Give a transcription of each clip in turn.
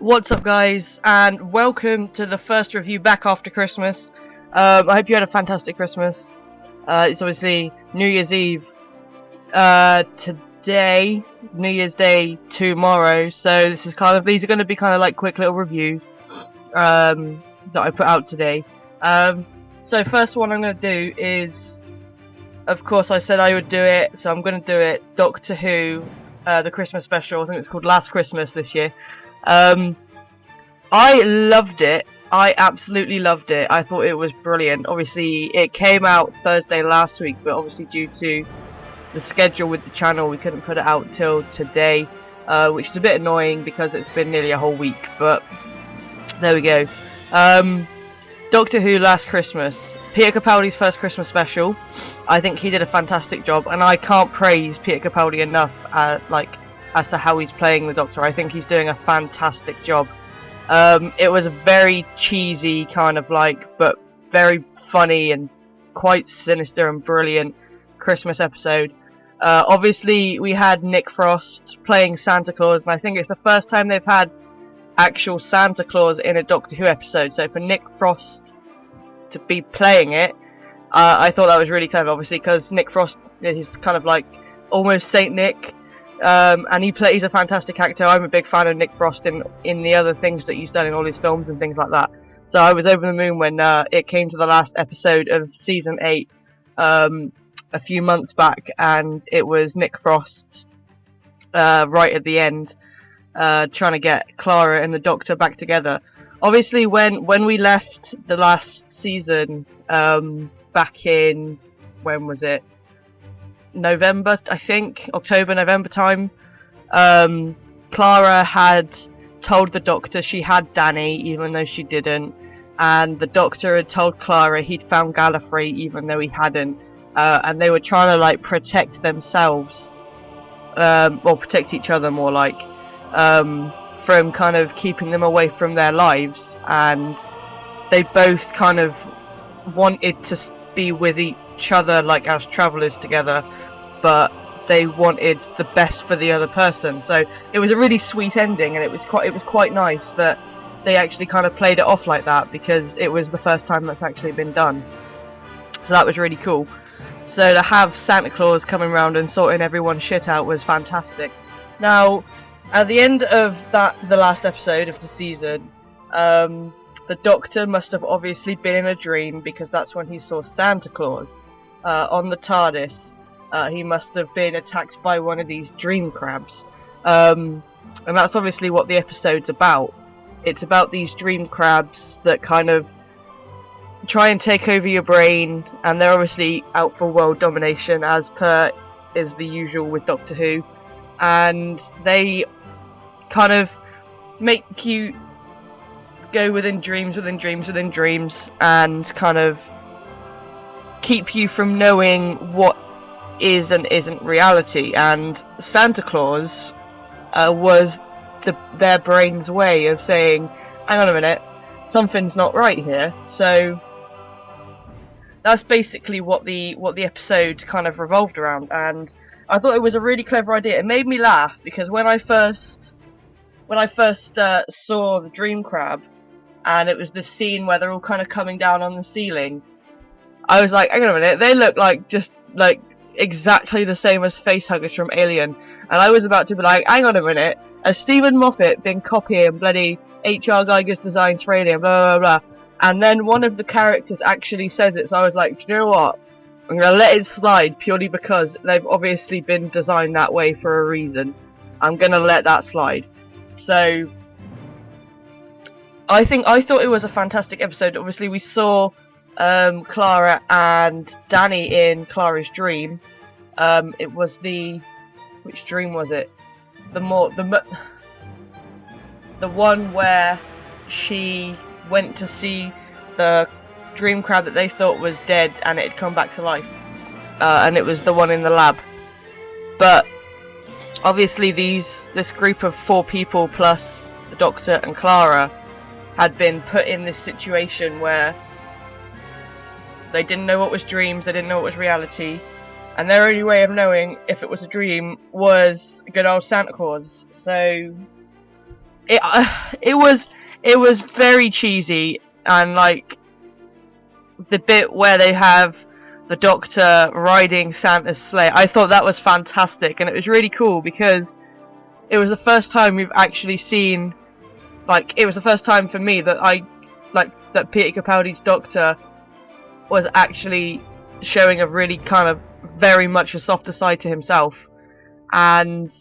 What's up, guys, and welcome to the first review back after Christmas. I hope you had a fantastic Christmas. It's obviously New Year's Eve today, New Year's Day tomorrow, so these are going to be kind of like quick little reviews that I put out today. So first one I'm going to do is, of course I said I would do it, so I'm going to do it, Doctor Who, the Christmas special. I think it's called Last Christmas this year. I loved it. I absolutely loved it. I thought it was brilliant. Obviously, it came out Thursday last week, but obviously due to the schedule with the channel, we couldn't put it out till today, which is a bit annoying because it's been nearly a whole week, but there we go. Doctor Who Last Christmas. Peter Capaldi's first Christmas special. I think he did a fantastic job, and I can't praise Peter Capaldi enough as to how he's playing the Doctor. I think he's doing a fantastic job. It was a very cheesy kind of but very funny and quite sinister and brilliant Christmas episode. Obviously we had Nick Frost playing Santa Claus, and I think it's the first time they've had actual Santa Claus in a Doctor Who episode, so for Nick Frost to be playing it, I thought that was really clever, obviously because Nick Frost is kind of like almost Saint Nick. And he's a fantastic actor. I'm a big fan of Nick Frost in the other things that he's done in all his films and things like that. So I was over the moon when it came to the last episode of season 8 a few months back, and it was Nick Frost right at the end trying to get Clara and the Doctor back together. Obviously when we left the last season back in, when was it? November, I think, October, November time, Clara had told the Doctor she had Danny even though she didn't, and the Doctor had told Clara he'd found Gallifrey even though he hadn't, and they were trying to protect themselves, or protect each other more from kind of keeping them away from their lives, and they both kind of wanted to be with each other as travellers together, but they wanted the best for the other person. So it was a really sweet ending, and it was quite nice that they actually kind of played it off like that, because it was the first time that's actually been done. So that was really cool. So to have Santa Claus coming around and sorting everyone's shit out was fantastic. Now, at the end of the last episode of the season, the Doctor must have obviously been in a dream, because that's when he saw Santa Claus on the TARDIS. He must have been attacked by one of these dream crabs. And that's obviously what the episode's about. It's about these dream crabs that kind of try and take over your brain, and they're obviously out for world domination, as per is the usual with Doctor Who. And they kind of make you go within dreams within dreams within dreams, and kind of keep you from knowing what is and isn't reality. And Santa Claus was their brain's way of saying, hang on a minute, something's not right here. So that's basically what the episode kind of revolved around, and I thought it was a really clever idea. It made me laugh, because when I first saw the dream crab, and it was the scene where they're all kind of coming down on the ceiling, I was like, hang on a minute, they look just exactly the same as facehuggers from Alien. And I was about to be like, hang on a minute, has Stephen Moffat been copying bloody H.R. Geiger's designs for Alien, blah blah blah. And then one of the characters actually says it, so I was like, do you know what, I'm going to let it slide, purely because they've obviously been designed that way for a reason. I'm going to let that slide. So I thought it was a fantastic episode. Obviously we saw Clara and Danny in Clara's dream. It was which dream was it? The one where she went to see the dream crab that they thought was dead, and it had come back to life. And it was the one in the lab. But obviously this group of 4 people plus the Doctor and Clara had been put in this situation where they didn't know what was dreams, they didn't know what was reality, and their only way of knowing if it was a dream was good old Santa Claus. So it it was it was very cheesy, and like the bit where they have the Doctor riding Santa's sleigh, I thought that was fantastic, and it was really cool because it was the first time we've actually seen, like, it was the first time for me that that Peter Capaldi's Doctor was actually showing a really kind of very much a softer side to himself, and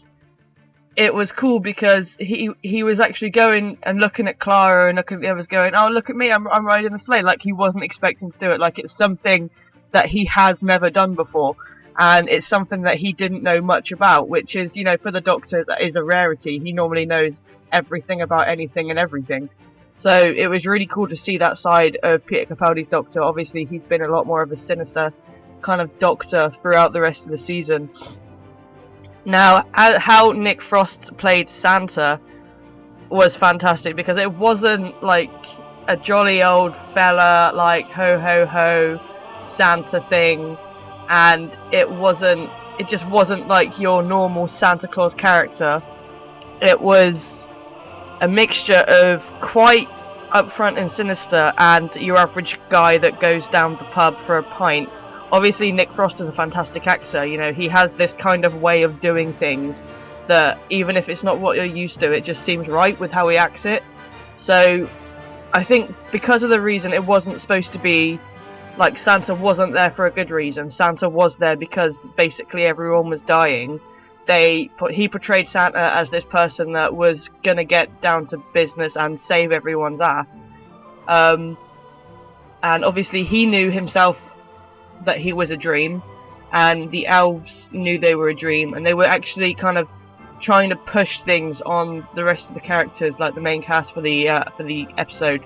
it was cool because he was actually going and looking at Clara and looking at the others, going, "Oh, look at me! I'm riding the sleigh." Like, he wasn't expecting to do it. Like, it's something that he has never done before, and it's something that he didn't know much about. Which is, you know, for the Doctor, that is a rarity. He normally knows everything about anything and everything. So it was really cool to see that side of Peter Capaldi's Doctor. Obviously, he's been a lot more of a sinister kind of Doctor throughout the rest of the season. Now, how Nick Frost played Santa was fantastic, because it wasn't like a jolly old fella, like ho ho ho Santa thing, and it just wasn't like your normal Santa Claus character. It was a mixture of quite upfront and sinister and your average guy that goes down the pub for a pint. Obviously, Nick Frost is a fantastic actor. You know, he has this kind of way of doing things that, even if it's not what you're used to, it just seems right with how he acts it. So, I think because of the reason it wasn't supposed to be, like, Santa wasn't there for a good reason. Santa was there because basically everyone was dying. He portrayed Santa as this person that was gonna get down to business and save everyone's ass. And obviously he knew himself that he was a dream, and the elves knew they were a dream, and they were actually kind of trying to push things on the rest of the characters, like the main cast for the episode,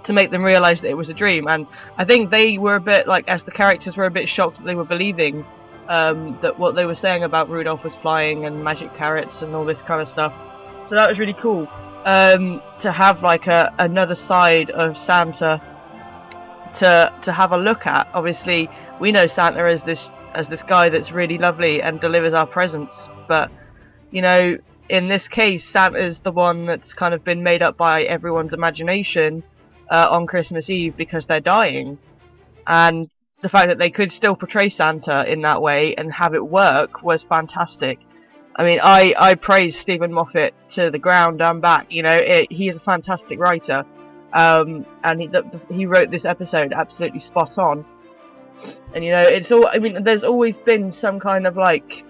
to make them realise that it was a dream. And I think they were a bit, like, as the characters were a bit shocked that they were believing that what they were saying about Rudolph was flying and magic carrots and all this kind of stuff. So that was really cool, to have like another side of Santa to have a look at. Obviously, we know Santa as this guy that's really lovely and delivers our presents, but you know, in this case, Santa's the one that's kind of been made up by everyone's imagination on Christmas Eve because they're dying. And the fact that they could still portray Santa in that way and have it work was fantastic. I mean, I praise Stephen Moffat to the ground and back. You know, he is a fantastic writer, and he wrote this episode absolutely spot on. And you know, it's all. I mean, there's always been some kind of like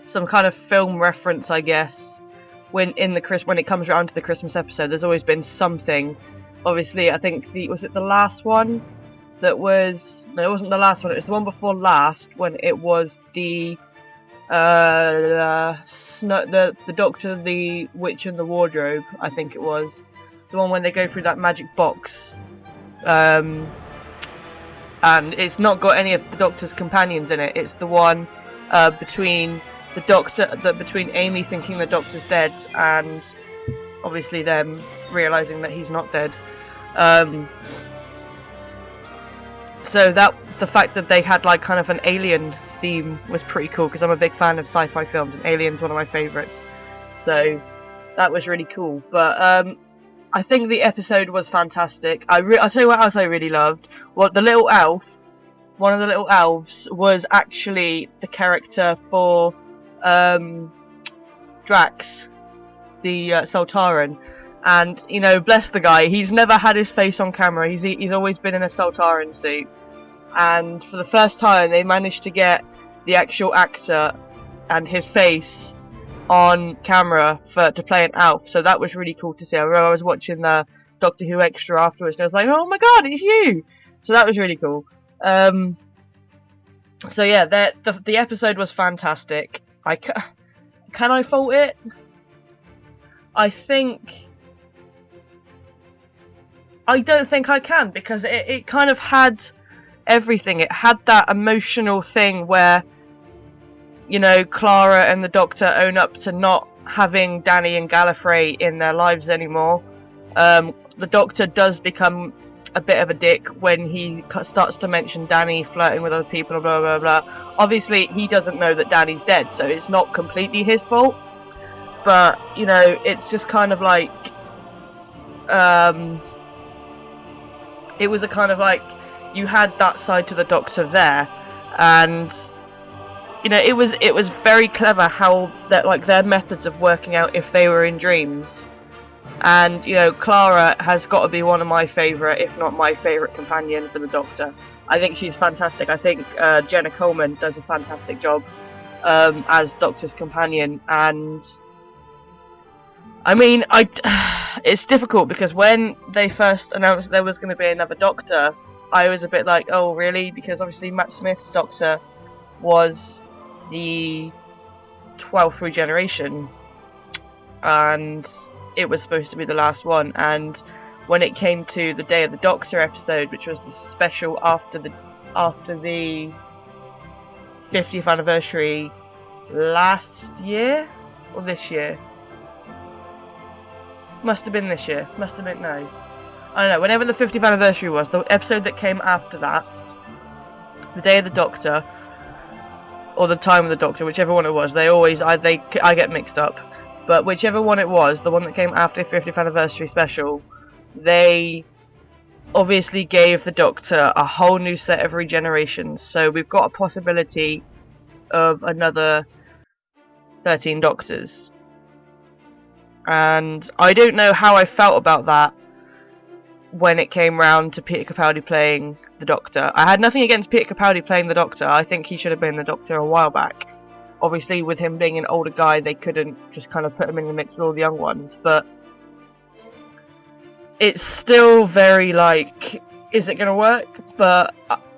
some kind of film reference, I guess, when it comes around to the Christmas episode. There's always been something. Obviously, I think was it the last one that was... No, it wasn't the last one. It was the one before last, when it was the Doctor, the Witch and the Wardrobe, I think it was. The one when they go through that magic box. And it's not got any of the Doctor's companions in it. It's the one between the Doctor, between Amy thinking the Doctor's dead and obviously them realising that he's not dead. So the fact that they had like kind of an alien theme was pretty cool, because I'm a big fan of sci-fi films and Alien's one of my favourites. So that was really cool. But I think the episode was fantastic. I'll tell you what else I really loved. Well, the little elf, one of the little elves, was actually the character for Drax, the Soltaran. And, you know, bless the guy, he's never had his face on camera. He's always been in a Soltaran suit. And for the first time, they managed to get the actual actor and his face on camera to play an elf. So that was really cool to see. I remember I was watching the Doctor Who Extra afterwards, and I was like, oh my god, it's you! So that was really cool. So yeah, the episode was fantastic. Can I fault it? I don't think I can, because it kind of had everything. It had that emotional thing where, you know, Clara and the Doctor own up to not having Danny and Gallifrey in their lives anymore. The Doctor does become a bit of a dick when he starts to mention Danny flirting with other people, blah blah blah. Obviously, he doesn't know that Danny's dead, so it's not completely his fault. but you know, it's just kind of like it was a kind of like you had that side to the Doctor there, and you know, it was very clever how that, like, their methods of working out if they were in dreams. And you know, Clara has got to be one of my favourite, if not my favourite companion for the Doctor. I think she's fantastic. I think Jenna Coleman does a fantastic job as Doctor's companion. And I mean, it's difficult because when they first announced there was going to be another Doctor, I was a bit like, oh really? Because obviously Matt Smith's Doctor was the 12th regeneration, and it was supposed to be the last one. And when it came to the Day of the Doctor episode, which was the special after the 50th anniversary last year or this year, must have been this year, must have been, no, I don't know, whenever the 50th anniversary was, the episode that came after that, the Day of the Doctor or the Time of the Doctor, whichever one it was, I get mixed up. But whichever one it was, the one that came after the 50th anniversary special, they obviously gave the Doctor a whole new set of regenerations. So we've got a possibility of another 13 Doctors. And I don't know how I felt about that when it came round to Peter Capaldi playing the Doctor. I had nothing against Peter Capaldi playing the Doctor. I think he should have been the Doctor a while back. Obviously, with him being an older guy, they couldn't just kind of put him in the mix with all the young ones. But it's still very like, is it going to work? But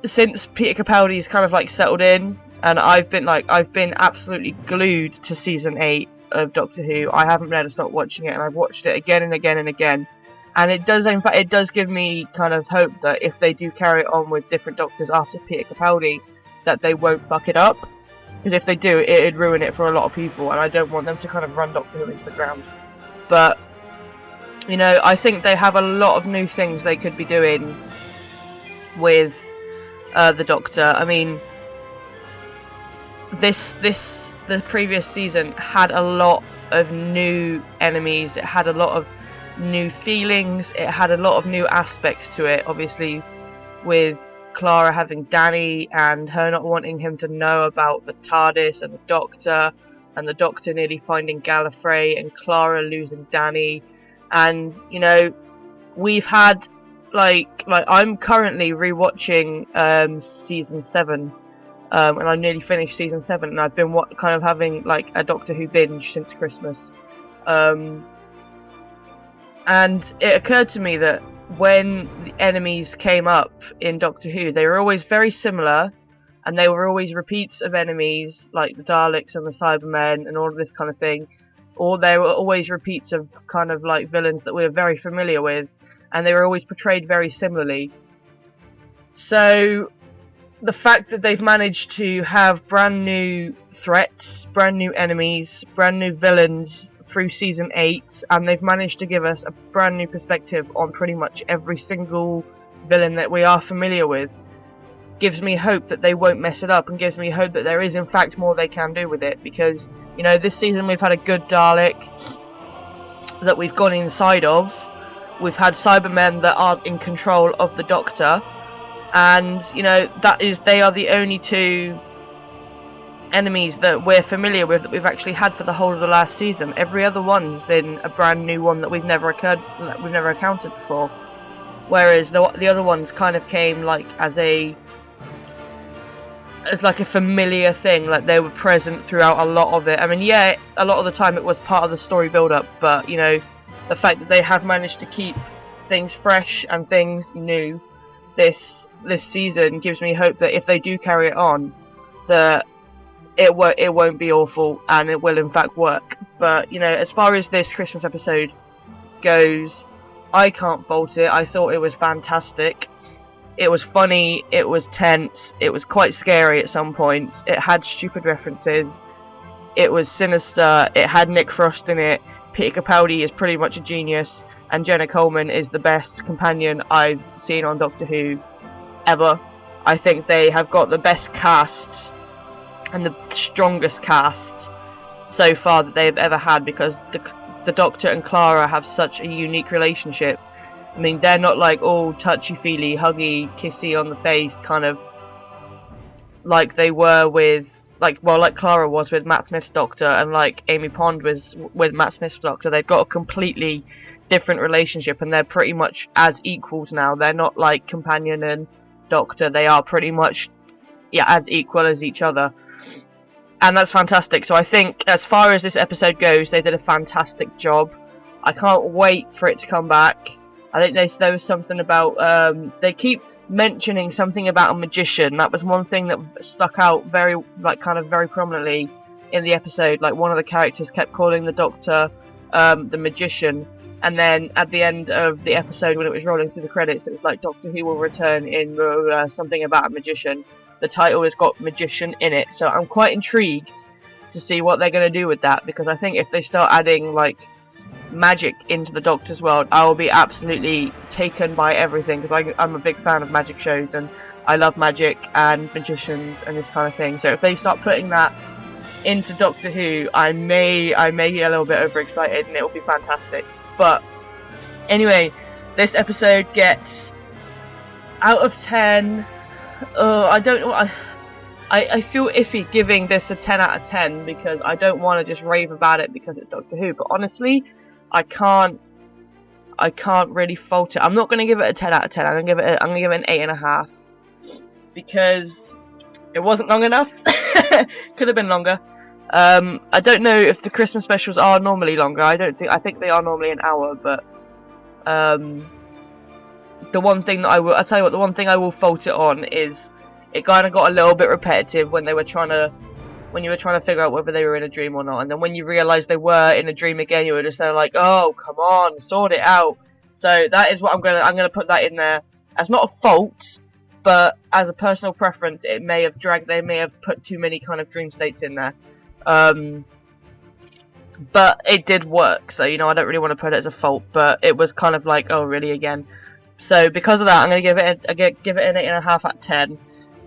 since Peter Capaldi's kind of like settled in, and I've been absolutely glued to season 8 of Doctor Who. I haven't been able to stop watching it, and I've watched it again and again and again. And it does, in fact, it does give me kind of hope that if they do carry it on with different Doctors after Peter Capaldi, that they won't fuck it up. Because if they do, it'd ruin it for a lot of people, and I don't want them to kind of run Doctor Who into the ground. But, you know, I think they have a lot of new things they could be doing with the Doctor. I mean, the previous season had a lot of new enemies, it had a lot of new feelings, it had a lot of new aspects to it, obviously with Clara having Danny and her not wanting him to know about the TARDIS and the Doctor nearly finding Gallifrey, and Clara losing Danny. And you know, we've had like I'm currently rewatching season 7, and I nearly finished season 7, and I've been kind of having like a Doctor Who binge since Christmas. And it occurred to me that when the enemies came up in Doctor Who, they were always very similar, and they were always repeats of enemies, like the Daleks and the Cybermen and all of this kind of thing. Or they were always repeats of kind of like villains that we were very familiar with, and they were always portrayed very similarly. So the fact that they've managed to have brand new threats, brand new enemies, brand new villains through season 8, and they've managed to give us a brand new perspective on pretty much every single villain that we are familiar with, gives me hope that they won't mess it up, and gives me hope that there is in fact more they can do with it. Because, you know, this season we've had a good Dalek that we've gone inside of, we've had Cybermen that aren't in control of the Doctor, and you know, they are the only two enemies that we're familiar with that we've actually had for the whole of the last season. Every other one's been a brand new one that we've never encountered before. Whereas the other ones kind of came like as like a familiar thing, like they were present throughout a lot of it. I mean, yeah, a lot of the time it was part of the story build-up, but you know, the fact that they have managed to keep things fresh and things new this season gives me hope that if they do carry it on, that it won't be awful, and it will in fact work. But you know, as far as this Christmas episode goes, I can't fault it. I thought it was fantastic. It was funny, it was tense, it was quite scary at some points, it had stupid references, it was sinister, it had Nick Frost in it. Peter Capaldi is pretty much a genius, and Jenna Coleman is the best companion I've seen on Doctor Who ever. I think they have got the best cast and the strongest cast so far that they've ever had, because the Doctor and Clara have such a unique relationship. I mean, they're not like all touchy-feely, huggy, kissy on the face, kind of like they were with, like Clara was with Matt Smith's Doctor, and like Amy Pond was with Matt Smith's Doctor. They've got a completely different relationship, and they're pretty much as equals now. They're not like companion and Doctor. They are pretty much, yeah, as equal as each other. And that's fantastic. So I think, as far as this episode goes, they did a fantastic job. I can't wait for it to come back. I think there was something about, they keep mentioning something about a magician. That was one thing that stuck out very prominently in the episode. Like, one of the characters kept calling the Doctor the magician, and then at the end of the episode, when it was rolling through the credits, it was like, Doctor Who will return in something about a magician. The title has got magician in it, so I'm quite intrigued to see what they're going to do with that, because I think if they start adding like magic into the Doctor's world, I will be absolutely taken by everything, because I'm a big fan of magic shows, and I love magic and magicians and this kind of thing. So if they start putting that into Doctor Who, I may get a little bit overexcited, and it will be fantastic. But anyway, this episode gets out of 10. I don't know. I feel iffy giving this a 10 out of 10, because I don't want to just rave about it because it's Doctor Who. But honestly, I can't really fault it. I'm not going to give it a 10 out of 10. I'm going to give it an 8.5, because it wasn't long enough. Could have been longer. I don't know if the Christmas specials are normally longer. I think they are normally an hour, but the one thing that I'll tell you what, the one thing I will fault it on is it kind of got a little bit repetitive when you were trying to figure out whether they were in a dream or not, and then when you realised they were in a dream again, you were just there like, oh, come on, sort it out. So that is what I'm gonna put that in there as not a fault, but as a personal preference. It may have they may have put too many kind of dream states in there, but it did work. So, you know, I don't really want to put it as a fault, but it was kind of like, oh, really, again? So because of that, I'm gonna give it an 8.5 out of 10,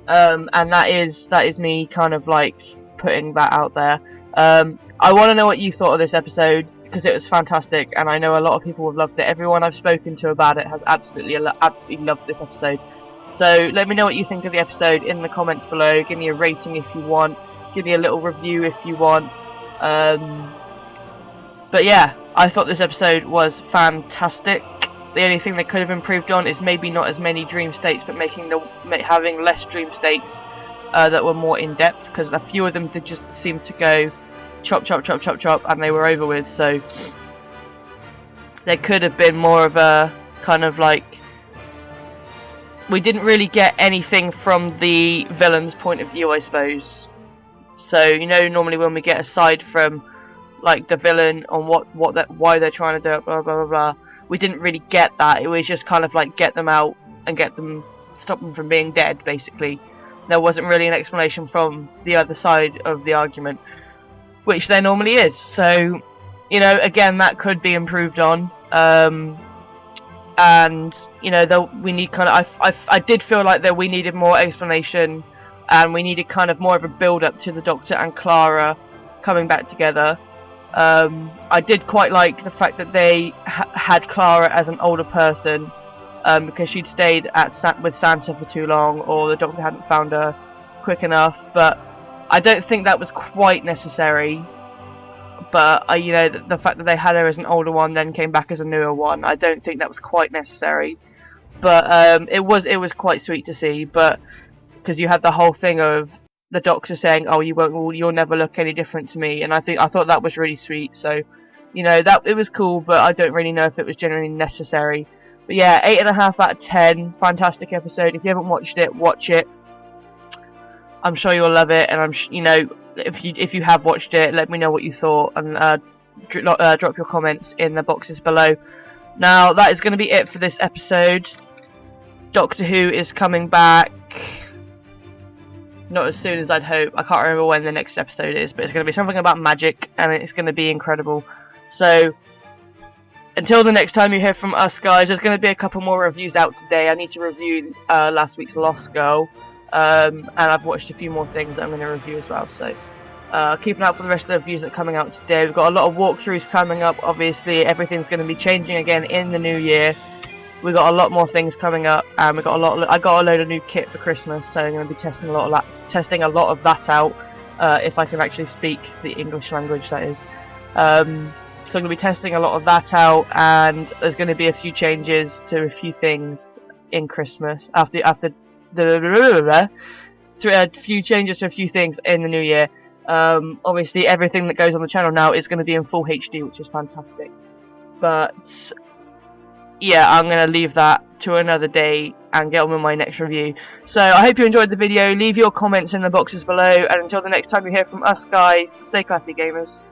and that is me kind of like putting that out there. I want to know what you thought of this episode, because it was fantastic, and I know a lot of people have loved it. Everyone I've spoken to about it has absolutely loved this episode. So let me know what you think of the episode in the comments below. Give me a rating if you want. Give me a little review if you want. But yeah, I thought this episode was fantastic. The only thing they could have improved on is maybe not as many dream states, but having less dream states that were more in depth, because a few of them did just seem to go chop chop chop chop chop and they were over with. So there could have been more of a kind of like, we didn't really get anything from the villain's point of view, I suppose. So, you know, normally when we get aside from like the villain on why they're trying to do it, blah blah blah blah, we didn't really get that. It was just kind of like get them out and stop them from being dead, basically. There wasn't really an explanation from the other side of the argument, which there normally is. So, you know, again, that could be improved on. And, you know, we need kind of, I did feel like that we needed more explanation, and we needed kind of more of a build-up to the Doctor and Clara coming back together. I did quite like the fact that they had Clara as an older person, because she'd stayed with Santa for too long, or the Doctor hadn't found her quick enough. But I don't think that was quite necessary. But you know, the fact that they had her as an older one, then came back as a newer one, I don't think that was quite necessary. But it was quite sweet to see. But because you had the whole thing of the Doctor saying, "Oh, you'll never look any different to me," and I thought that was really sweet. So, you know, that it was cool, but I don't really know if it was generally necessary. But yeah, 8.5 out of 10. Fantastic episode. If you haven't watched it, watch it. I'm sure you'll love it, and you know, if you have watched it, let me know what you thought, and drop your comments in the boxes below. Now, that is going to be it for this episode. Doctor Who is coming back. Not as soon as I'd hope. I can't remember when the next episode is, but it's going to be something about magic, and it's going to be incredible. So, until the next time you hear from us, guys, there's going to be a couple more reviews out today. I need to review last week's Lost Girl, and I've watched a few more things that I'm going to review as well. So, Keep an eye out for the rest of the reviews that are coming out today. We've got a lot of walkthroughs coming up. Obviously, everything's going to be changing again in the new year. We've got a lot more things coming up, and we got I got a load of new kit for Christmas, so I'm going to be testing a lot of that out. If I can actually speak the English language, that is. So I'm going to be testing a lot of that out, and there's going to be a few changes to a few things in Christmas a few changes to a few things in the new year. Obviously, everything that goes on the channel now is going to be in full HD, which is fantastic. But yeah, I'm going to leave that to another day and get on with my next review. So I hope you enjoyed the video. Leave your comments in the boxes below, and until the next time you hear from us, guys, stay classy, gamers.